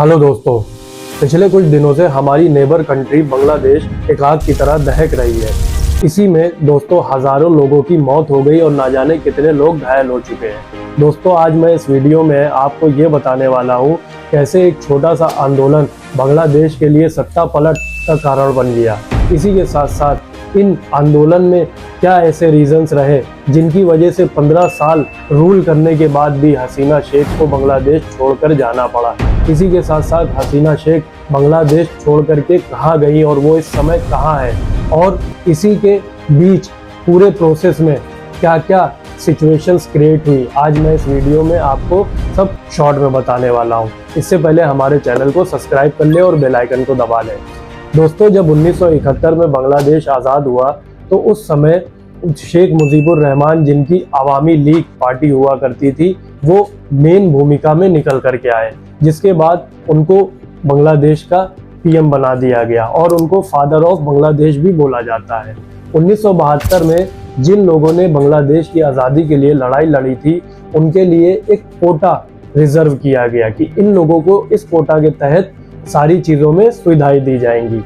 Hello दोस्तों, पिछले कुछ दिनों से हमारी नेबर कंट्री बांग्लादेश एक आग की तरह दहक रही है। इसी में दोस्तों हजारों लोगों की मौत हो गई और ना जाने कितने लोग घायल हो चुके हैं। दोस्तों आज मैं इस वीडियो में आपको ये बताने वाला हूँ कैसे एक छोटा सा आंदोलन बांग्लादेश के लिए सत्ता पलट का कारण बन गया। इसी के साथ साथ इन आंदोलन में क्या ऐसे रीजंस रहे जिनकी वजह से 15 साल रूल करने के बाद भी हसीना शेख को बांग्लादेश छोड़कर जाना पड़ा। इसी के साथ साथ हसीना शेख बांग्लादेश छोड़ करके कहाँ गई और वो इस समय कहाँ है, और इसी के बीच पूरे प्रोसेस में क्या क्या सिचुएशंस क्रिएट हुई, आज मैं इस वीडियो में आपको सब शॉर्ट में बताने वाला हूँ। इससे पहले हमारे चैनल को सब्सक्राइब कर ले और बेल आइकन को दबा लें। दोस्तों जब 1971 में बांग्लादेश आज़ाद हुआ तो उस समय शेख मुजीबुर रहमान, जिनकी अवामी लीग पार्टी हुआ करती थी, वो मेन भूमिका में निकल करके आए, जिसके बाद उनको बांग्लादेश का पीएम बना दिया गया और उनको फादर ऑफ बांग्लादेश भी बोला जाता है। 1972 में जिन लोगों ने बांग्लादेश की आज़ादी के लिए लड़ाई लड़ी थी, उनके लिए एक कोटा रिजर्व किया गया कि इन लोगों को इस कोटा के तहत सारी चीज़ों में सुविधाएं दी जाएंगी।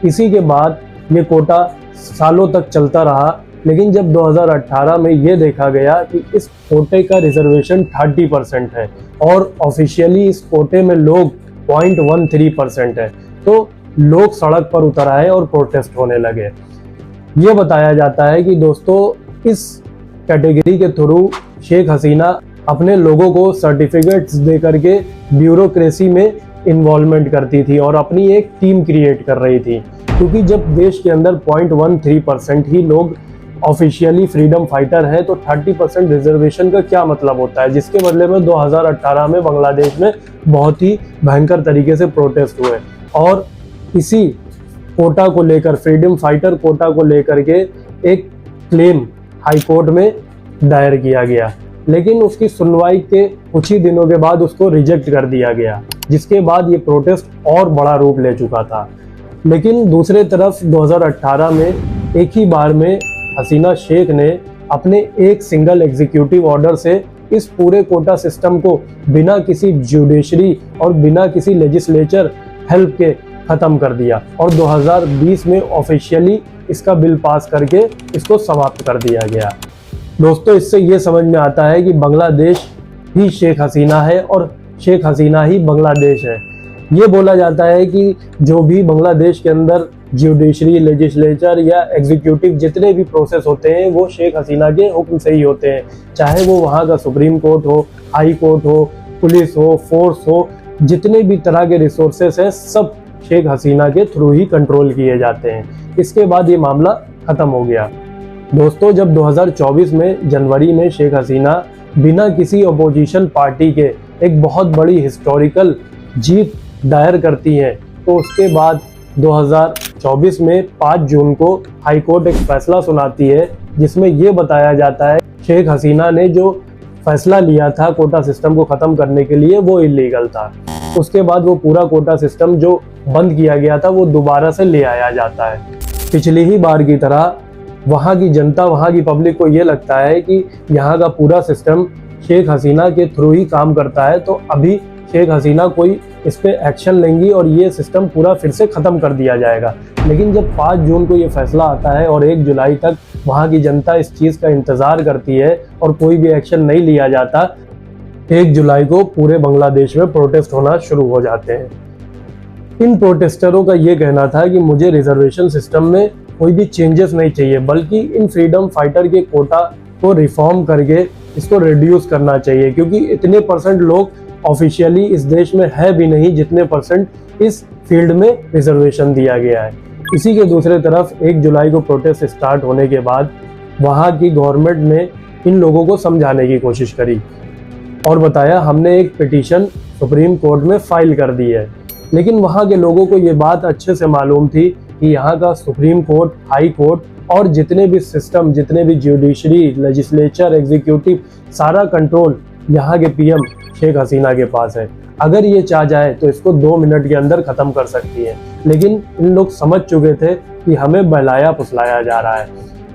इसी के बाद ये कोटा सालों तक चलता रहा, लेकिन जब 2018 में ये देखा गया कि इस कोटे का रिजर्वेशन 30% है और ऑफिशियली इस कोटे में लोग 0.13% है, तो लोग सड़क पर उतर आए और प्रोटेस्ट होने लगे। ये बताया जाता है कि दोस्तों इस कैटेगरी के थ्रू शेख हसीना अपने लोगों को सर्टिफिकेट्स दे करके ब्यूरोक्रेसी में इन्वॉल्वमेंट करती थी और अपनी एक टीम क्रिएट कर रही थी, क्योंकि जब देश के अंदर 0.13% ही लोग ऑफिशियली फ्रीडम फाइटर है तो 30% रिजर्वेशन का क्या मतलब होता है, जिसके बदले में 2018 में बांग्लादेश में बहुत ही भयंकर तरीके से प्रोटेस्ट हुए और इसी कोटा को लेकर, फ्रीडम फाइटर कोटा को लेकर के एक क्लेम हाई कोर्ट में दायर किया गया, लेकिन उसकी सुनवाई के कुछ ही दिनों के बाद उसको रिजेक्ट कर दिया गया, जिसके बाद ये प्रोटेस्ट और बड़ा रूप ले चुका था। लेकिन दूसरे तरफ 2018 में एक ही बार में हसीना शेख ने अपने एक सिंगल एग्जीक्यूटिव ऑर्डर से इस पूरे कोटा सिस्टम को बिना किसी जुडिशरी और बिना किसी लेजिस्लेचर हेल्प के खत्म कर दिया और 2020 में ऑफिशियली इसका बिल पास करके इसको समाप्त कर दिया गया। दोस्तों इससे ये समझ में आता है कि बांग्लादेश ही शेख हसीना है और शेख हसीना ही बांग्लादेश है। ये बोला जाता है कि जो भी बांग्लादेश के अंदर जुडिशरी, लेजिस्लेचर या एग्जीक्यूटिव जितने भी प्रोसेस होते हैं वो शेख हसीना के हुक्म से ही होते हैं, चाहे वो वहाँ का सुप्रीम कोर्ट हो, हाई कोर्ट हो, पुलिस हो, फोर्स हो, जितने भी तरह के रिसोर्सेस हैं सब शेख हसीना के थ्रू ही कंट्रोल किए जाते हैं। इसके बाद ये मामला खत्म हो गया। दोस्तों जब 2024 में जनवरी में शेख हसीना बिना किसी अपोजिशन पार्टी के एक बहुत बड़ी हिस्टोरिकल जीत दायर करती हैं, तो उसके बाद 2024 में 5 जून को हाई कोर्ट एक फैसला सुनाती है, जिसमें ये बताया जाता है शेख हसीना ने जो फैसला लिया था कोटा सिस्टम को ख़त्म करने के लिए वो इलीगल था। उसके बाद वो पूरा कोटा सिस्टम जो बंद किया गया था वो दोबारा से ले आया जाता है। पिछली ही बार की तरह वहाँ की जनता, वहाँ की पब्लिक को ये लगता है कि यहाँ का पूरा सिस्टम शेख हसीना के थ्रू ही काम करता है, तो अभी शेख हसीना कोई इस पे एक्शन लेंगी और ये सिस्टम पूरा फिर से ख़त्म कर दिया जाएगा। लेकिन जब 5 जून को ये फैसला आता है और 1 जुलाई तक वहाँ की जनता इस चीज़ का इंतज़ार करती है और कोई भी एक्शन नहीं लिया जाता, 1 जुलाई को पूरे बांग्लादेश में प्रोटेस्ट होना शुरू हो जाते हैं। इन प्रोटेस्टरों का ये कहना था कि मुझे रिजर्वेशन सिस्टम में कोई भी चेंजेस नहीं चाहिए, बल्कि इन फ्रीडम फाइटर के कोटा को रिफॉर्म करके इसको रिड्यूस करना चाहिए, क्योंकि इतने परसेंट लोग ऑफिशियली इस देश में है भी नहीं जितने परसेंट इस फील्ड में रिजर्वेशन दिया गया है। इसी के दूसरे तरफ 1 जुलाई को प्रोटेस्ट स्टार्ट होने के बाद वहाँ की गवर्नमेंट ने इन लोगों को समझाने की कोशिश करी और बताया हमने एक पिटीशन सुप्रीम कोर्ट में फाइल कर दी है। लेकिन वहाँ के लोगों को ये बात अच्छे से मालूम थी कि यहाँ का सुप्रीम कोर्ट, हाई कोर्ट और जितने भी सिस्टम, जितने भी जुडिशरी, लेजिस्लेचर, एग्जीक्यूटिव, सारा कंट्रोल यहाँ के पीएम शेख हसीना के पास है। अगर ये चाह जाए तो इसको 2 मिनट के अंदर ख़त्म कर सकती है, लेकिन इन लोग समझ चुके थे कि हमें बहलाया फुसलाया जा रहा है।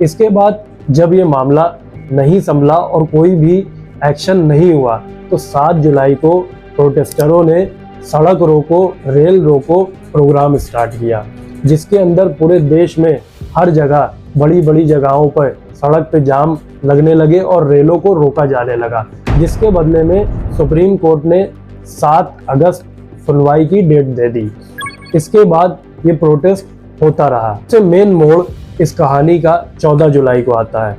इसके बाद जब ये मामला नहीं संभला और कोई भी एक्शन नहीं हुआ, तो 7 जुलाई को प्रोटेस्टरों ने सड़क रोको रेल रोको प्रोग्राम स्टार्ट किया, जिसके अंदर पूरे देश में हर जगह बड़ी बड़ी जगहों पर सड़क पे जाम लगने लगे और रेलों को रोका जाने लगा, जिसके बदले में सुप्रीम कोर्ट ने 7 अगस्त सुनवाई की डेट दे दी। इसके बाद ये प्रोटेस्ट होता रहा। सबसे मेन मोड़ इस कहानी का 14 जुलाई को आता है।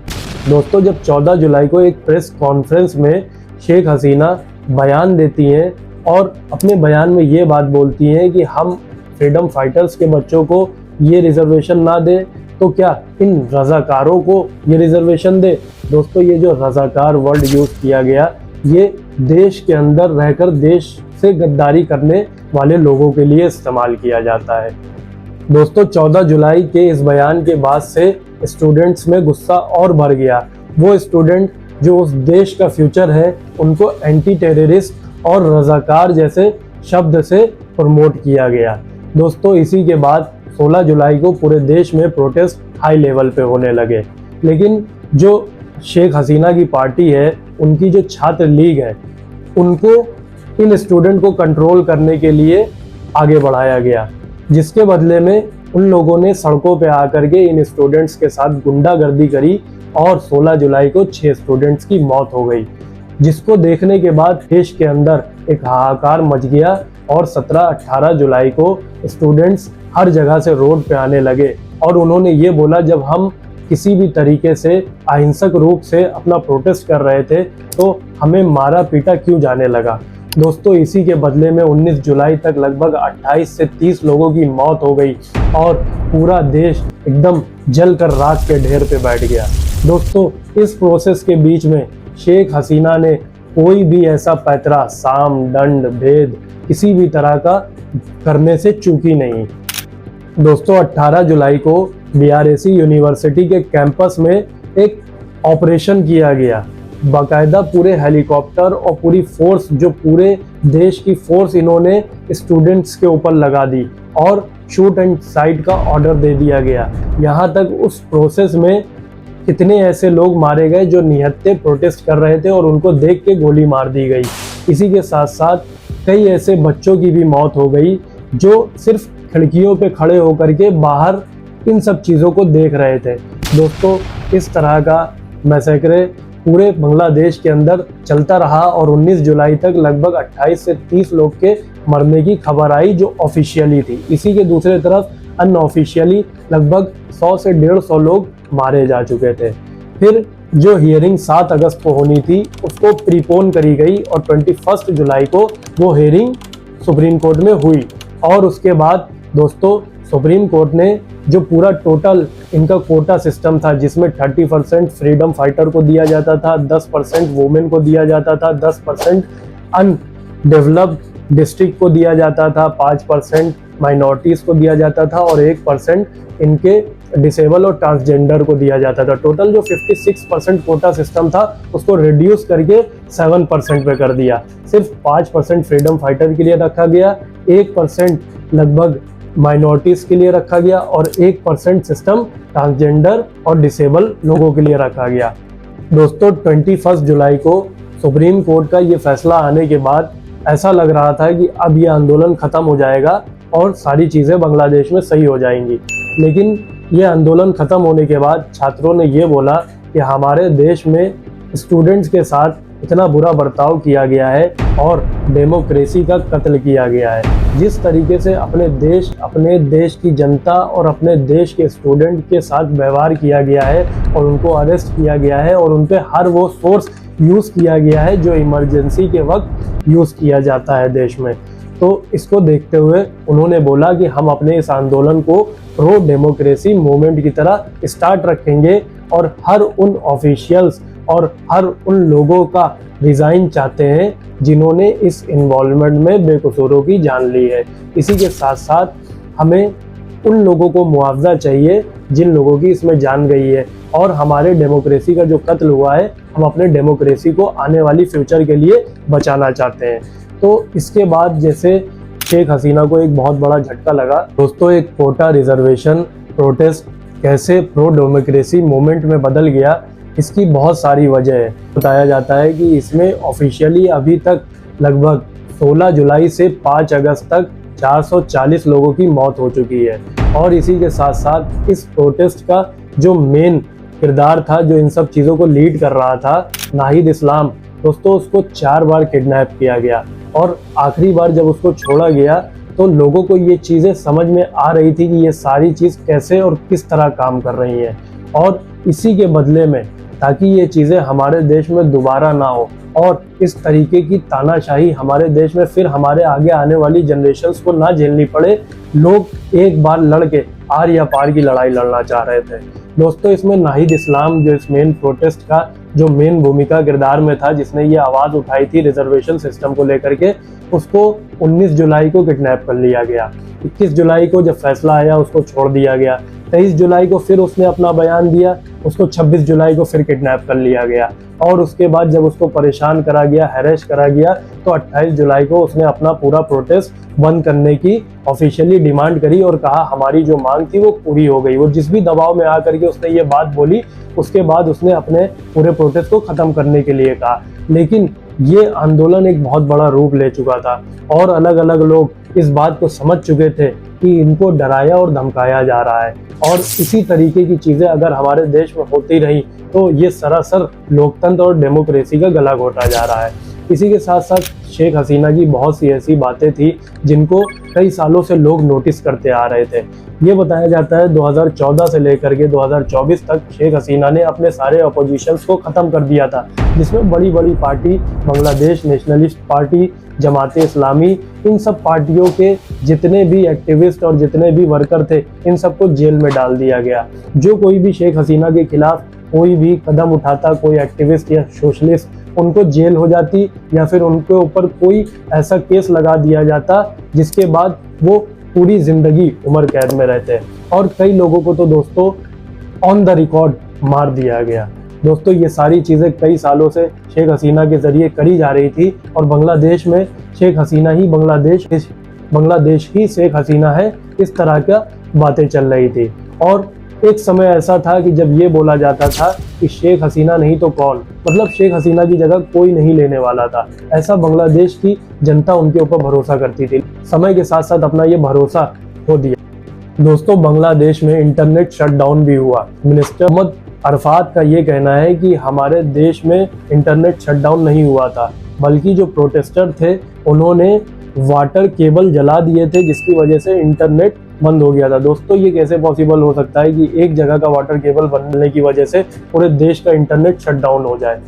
दोस्तों, जब 14 जुलाई को एक प्रेस कॉन्फ्रेंस में शेख हसीना बयान देती हैं और अपने बयान में ये बात बोलती हैं कि हम फ्रीडम फाइटर्स के बच्चों को ये रिजर्वेशन ना दें तो क्या इन रजाकारों को ये रिजर्वेशन दे। दोस्तों, ये जो रजाकार वर्ड यूज किया गया, ये देश के अंदर रहकर देश से गद्दारी करने वाले लोगों के लिए इस्तेमाल किया जाता है। दोस्तों, 14 जुलाई के इस बयान के बाद से स्टूडेंट्स में गुस्सा और बढ़ गया। वो स्टूडेंट जो उस देश का फ्यूचर है, उनको एंटी टेररिस्ट और रजाकार जैसे शब्द से प्रमोट किया गया। दोस्तों, इसी के बाद 16 जुलाई को पूरे देश में प्रोटेस्ट हाई लेवल पे होने लगे, लेकिन जो शेख हसीना की पार्टी है, उनकी जो छात्र लीग है, उनको इन स्टूडेंट को कंट्रोल करने के लिए आगे बढ़ाया गया, जिसके बदले में उन लोगों ने सड़कों पे आकर के इन स्टूडेंट्स के साथ गुंडागर्दी करी और 16 जुलाई को 6 स्टूडेंट्स की मौत हो गई, जिसको देखने के बाद देश के अंदर एक हाहाकार मच गया और 17-18 जुलाई को स्टूडेंट्स हर जगह से रोड पे आने लगे और उन्होंने ये बोला, जब हम किसी भी तरीके से अहिंसक रूप से अपना प्रोटेस्ट कर रहे थे तो हमें मारा पीटा क्यों जाने लगा। दोस्तों, इसी के बदले में 19 जुलाई तक लगभग 28 से 30 लोगों की मौत हो गई और पूरा देश एकदम जलकर राख के ढेर पे बैठ गया। दोस्तों, इस प्रोसेस के बीच में शेख हसीना ने कोई भी ऐसा पैतरा, साम, दंड, भेद किसी भी तरह का करने से चूकी नहीं। दोस्तों, 18 जुलाई को BRAC यूनिवर्सिटी के कैंपस में एक ऑपरेशन किया गया। बाकायदा पूरे हेलीकॉप्टर और पूरी फोर्स, जो पूरे देश की फोर्स, इन्होंने स्टूडेंट्स के ऊपर लगा दी और शूट एंड साइट का ऑर्डर दे दिया गया। यहाँ तक उस प्रोसेस में कितने ऐसे लोग मारे गए जो निहत्थे प्रोटेस्ट कर रहे थे और उनको देख के गोली मार दी गई। इसी के साथ साथ कई ऐसे बच्चों की भी मौत हो गई जो सिर्फ खिड़कियों पे खड़े होकर के बाहर इन सब चीज़ों को देख रहे थे। दोस्तों, इस तरह का मैसेक्रे पूरे बांग्लादेश के अंदर चलता रहा और 19 जुलाई तक लगभग 28 से 30 लोग के मरने की खबर आई, जो ऑफिशियली थी। इसी के दूसरे तरफ अनऑफिशियली लगभग 100 से 150 लोग मारे जा चुके थे। फिर जो हियरिंग 7 अगस्त को होनी थी, उसको प्रीपोन करी गई और 21 जुलाई को वो हियरिंग सुप्रीम कोर्ट में हुई। और उसके बाद दोस्तों, सुप्रीम कोर्ट ने जो पूरा टोटल इनका कोटा सिस्टम था, जिसमें 30% फ्रीडम फाइटर को दिया जाता था, 10% वुमेन को दिया जाता था, 10% अनडेवलप्ड डिस्ट्रिक्ट को दिया जाता था, 5% माइनॉरिटीज को दिया जाता था और 1% इनके डिसेबल और ट्रांसजेंडर को दिया जाता था। टोटल जो 56% कोटा सिस्टम था, उसको रिड्यूस करके 7% पे कर दिया। सिर्फ 5% फ्रीडम फाइटर के लिए रखा गया, 1% लगभग माइनॉरिटीज के लिए रखा गया और 1% सिस्टम ट्रांसजेंडर और डिसेबल लोगों के लिए रखा गया। दोस्तों, 21 जुलाई को सुप्रीम कोर्ट का ये फैसला आने के बाद ऐसा लग रहा था कि अब ये आंदोलन खत्म हो जाएगा और सारी चीज़ें बांग्लादेश में सही हो जाएंगी। लेकिन ये आंदोलन खत्म होने के बाद छात्रों ने ये बोला कि हमारे देश में स्टूडेंट्स के साथ इतना बुरा बर्ताव किया गया है और डेमोक्रेसी का कत्ल किया गया है। जिस तरीके से अपने देश की जनता और अपने देश के स्टूडेंट के साथ व्यवहार किया गया है और उनको अरेस्ट किया गया है और उन पर हर वो सोर्स यूज़ किया गया है जो इमरजेंसी के वक्त यूज़ किया जाता है देश में। तो इसको देखते हुए उन्होंने बोला कि हम अपने इस आंदोलन को प्रो डेमोक्रेसी मूवमेंट की तरह स्टार्ट रखेंगे और हर उन ऑफिशियल्स और हर उन लोगों का रिज़ाइन चाहते हैं जिन्होंने इस इन्वॉल्वमेंट में बेकसूरों की जान ली है। इसी के साथ साथ हमें उन लोगों को मुआवजा चाहिए जिन लोगों की इसमें जान गई है और हमारे डेमोक्रेसी का जो कत्ल हुआ है, हम अपने डेमोक्रेसी को आने वाली फ्यूचर के लिए बचाना चाहते हैं। तो इसके बाद जैसे शेख हसीना को एक बहुत बड़ा झटका लगा। दोस्तों, एक कोटा रिजर्वेशन प्रोटेस्ट कैसे प्रो डेमोक्रेसी मूवमेंट में बदल गया, इसकी बहुत सारी वजह है। बताया जाता है कि इसमें ऑफिशियली अभी तक लगभग 16 जुलाई से 5 अगस्त तक 440 लोगों की मौत हो चुकी है। और इसी के साथ साथ इस प्रोटेस्ट का जो मेन किरदार था, जो इन सब चीज़ों को लीड कर रहा था, नाहिद इस्लाम दोस्तों, उसको 4 बार किडनैप किया गया। और आखिरी बार जब उसको छोड़ा गया तो लोगों को ये चीज़ें समझ में आ रही थी कि ये सारी चीज़ कैसे और किस तरह काम कर रही हैं। और इसी के बदले में, ताकि ये चीज़ें हमारे देश में दोबारा ना हो और इस तरीके की तानाशाही हमारे देश में फिर हमारे आगे आने वाली जनरेशन्स को ना झेलनी पड़े, लोग एक बार लड़ के आर या पार की लड़ाई लड़ना चाह रहे थे। दोस्तों, इसमें नाहिद इस्लाम जो इस मेन प्रोटेस्ट का जो मेन भूमिका किरदार में था, जिसने ये आवाज़ उठाई थी रिजर्वेशन सिस्टम को लेकर के, उसको 19 जुलाई को किडनैप कर लिया गया। 21 जुलाई को जब फैसला आया उसको छोड़ दिया गया। 23 जुलाई को फिर उसने अपना बयान दिया, उसको 26 जुलाई को फिर किडनैप कर लिया गया। और उसके बाद जब उसको परेशान करा गया, हैरेस करा गया, तो 28 जुलाई को उसने अपना पूरा प्रोटेस्ट बंद करने की ऑफिशियली डिमांड करी और कहा हमारी जो मांग थी वो पूरी हो गई। वो जिस भी दबाव में आकर के उसने ये बात बोली, उसके बाद उसने अपने पूरे प्रोटेस्ट को ख़त्म करने के लिए कहा। लेकिन ये आंदोलन एक बहुत बड़ा रूप ले चुका था और अलग अलग लोग इस बात को समझ चुके थे कि इनको डराया और धमकाया जा रहा है। और इसी तरीके की चीज़ें अगर हमारे देश में होती रही तो ये सरासर लोकतंत्र और डेमोक्रेसी का गला घोटा जा रहा है। इसी के साथ साथ शेख हसीना की बहुत सी ऐसी बातें थी जिनको कई सालों से लोग नोटिस करते आ रहे थे। ये बताया जाता है 2014 से लेकर के 2024 तक शेख हसीना ने अपने सारे अपोजिशंस को ख़त्म कर दिया था, जिसमें बड़ी बड़ी party Bangladesh nationalist party, Jamaat Islami, इन सब पार्टियों के जितने भी एक्टिविस्ट और जितने भी वर्कर थे, इन सबको जेल में डाल दिया गया। जो कोई भी शेख हसीना के खिलाफ कोई भी कदम उठाता, कोई एक्टिविस्ट या सोशलिस्ट, उनको जेल हो जाती या फिर उनके ऊपर कोई ऐसा केस लगा दिया जाता जिसके बाद वो पूरी जिंदगी उम्र कैद में रहते। और कई लोगों को तो दोस्तों ऑन द रिकॉर्ड मार दिया गया। दोस्तों, ये सारी चीज़ें कई सालों से शेख हसीना के ज़रिए करी जा रही थी और बांग्लादेश में शेख हसीना ही बांग्लादेश ही शेख हसीना है, इस तरह का बातें चल रही थी। और एक समय ऐसा था कि जब ये बोला जाता था कि शेख हसीना नहीं तो कौन, मतलब शेख हसीना की जगह कोई नहीं लेने वाला था। ऐसा बांग्लादेश की जनता उनके ऊपर भरोसा करती थी। समय के साथ साथ अपना ये भरोसा खो दिया। दोस्तों, बांग्लादेश में इंटरनेट शटडाउन भी हुआ। मिनिस्टर मोहम्मद अरफात का ये कहना है कि हमारे देश में इंटरनेट शटडाउन नहीं हुआ था, बल्कि जो प्रोटेस्टर थे उन्होंने वाटर केबल जला दिए थे, जिसकी वजह से इंटरनेट बंद हो गया था। दोस्तों, ये कैसे पॉसिबल हो सकता है कि एक जगह का वाटर केबल बनने की वजह से पूरे देश का इंटरनेट शटडाउन हो जाए।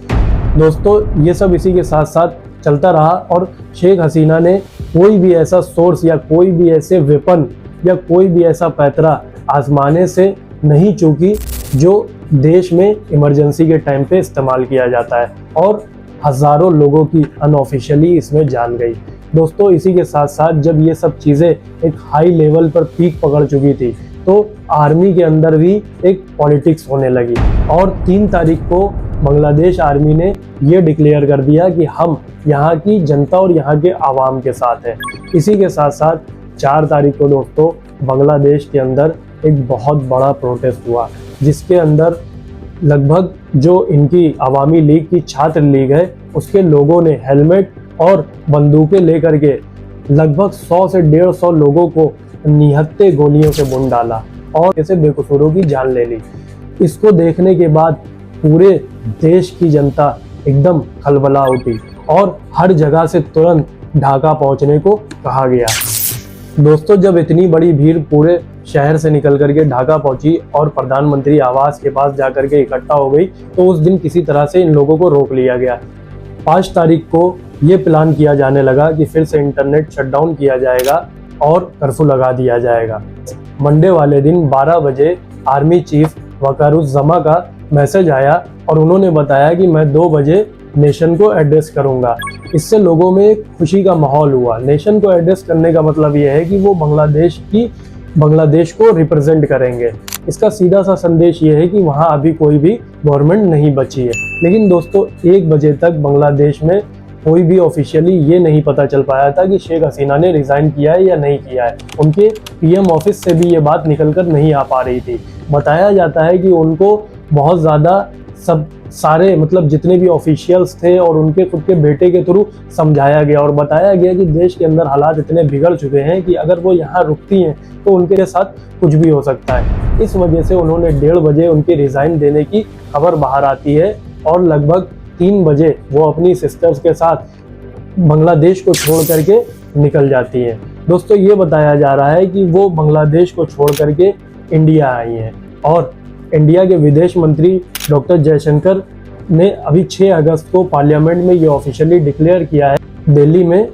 दोस्तों, ये सब इसी के साथ साथ चलता रहा और शेख हसीना ने कोई भी ऐसा सोर्स या कोई भी ऐसे वेपन या कोई भी ऐसा पैतरा आजमाने से नहीं चूकी जो देश में इमरजेंसी के टाइम पे इस्तेमाल किया जाता है, और हज़ारों लोगों की अनऑफिशियली इसमें जान गई। दोस्तों, इसी के साथ साथ जब ये सब चीज़ें एक हाई लेवल पर पीक पकड़ चुकी थी तो आर्मी के अंदर भी एक पॉलिटिक्स होने लगी और 3 तारीख को बांग्लादेश आर्मी ने ये डिक्लेयर कर दिया कि हम यहाँ की जनता और यहाँ के आवाम के साथ हैं। इसी के साथ साथ 4 तारीख को दोस्तों बांग्लादेश के अंदर एक बहुत बड़ा प्रोटेस्ट हुआ, जिसके अंदर लगभग जो इनकी अवामी लीग की छात्र लीग है उसके लोगों ने हेलमेट और बंदूकें लेकर के लगभग 100 से 150 लोगों को निहत्थे गोलियों से भून डाला और ऐसे बेकसूरों की जान ले ली। इसको देखने के बाद पूरे देश की जनता एकदम खलबला उठी और हर जगह से तुरंत ढाका पहुंचने को कहा गया। दोस्तों, जब इतनी बड़ी भीड़ पूरे शहर से निकल करके ढाका पहुंची और प्रधानमंत्री आवास के पास जाकर के इकट्ठा हो गई, तो उस दिन किसी तरह से इन लोगों को रोक लिया गया। 5 तारीख को ये प्लान किया जाने लगा कि फिर से इंटरनेट शटडाउन किया जाएगा और कर्फ्यू लगा दिया जाएगा। मंडे वाले दिन 12 बजे आर्मी चीफ वकारुज्जमा का मैसेज आया और उन्होंने बताया कि मैं 2 बजे नेशन को एड्रेस करूंगा। इससे लोगों में एक खुशी का माहौल हुआ। नेशन को एड्रेस करने का मतलब ये है कि वो बांग्लादेश को रिप्रेजेंट करेंगे। इसका सीधा सा संदेश ये है कि वहाँ अभी कोई भी गवर्नमेंट नहीं बची है। लेकिन दोस्तों, 1 बजे तक बांग्लादेश में कोई भी ऑफिशियली ये नहीं पता चल पाया था कि शेख हसीना ने रिज़ाइन किया है या नहीं किया है। उनके पीएम ऑफिस से भी ये बात निकल कर नहीं आ पा रही थी। बताया जाता है कि उनको बहुत ज़्यादा सब सारे मतलब जितने भी ऑफिशियल्स थे और उनके खुद के बेटे के थ्रू समझाया गया और बताया गया कि देश के अंदर हालात इतने बिगड़ चुके हैं कि अगर वो यहाँ रुकती हैं तो उनके साथ कुछ भी हो सकता है। इस वजह से उन्होंने 1:30 बजे उनकी रिज़ाइन देने की खबर बाहर आती है और लगभग 3 बजे वो अपनी सिस्टर्स के साथ बांग्लादेश को छोड़ करके निकल जाती हैं। दोस्तों ये बताया जा रहा है कि वो बांग्लादेश को छोड़ करके इंडिया आई हैं और इंडिया के विदेश मंत्री डॉक्टर जयशंकर ने अभी 6 अगस्त को पार्लियामेंट में ये ऑफिशियली डिक्लेयर किया है। दिल्ली में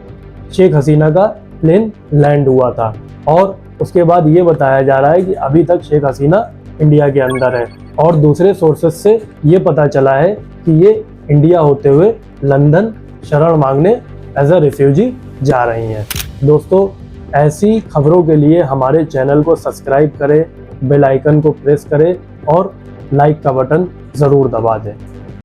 शेख हसीना का प्लेन लैंड हुआ था और उसके बाद ये बताया जा रहा है कि अभी तक शेख हसीना इंडिया के अंदर है और दूसरे सोर्सेस से ये पता चला है कि ये इंडिया होते हुए लंदन शरण मांगने एज अ रिफ्यूजी जा रही हैं। दोस्तों ऐसी खबरों के लिए हमारे चैनल को सब्सक्राइब करें, बेल आइकन को प्रेस करें और लाइक का बटन ज़रूर दबा दें।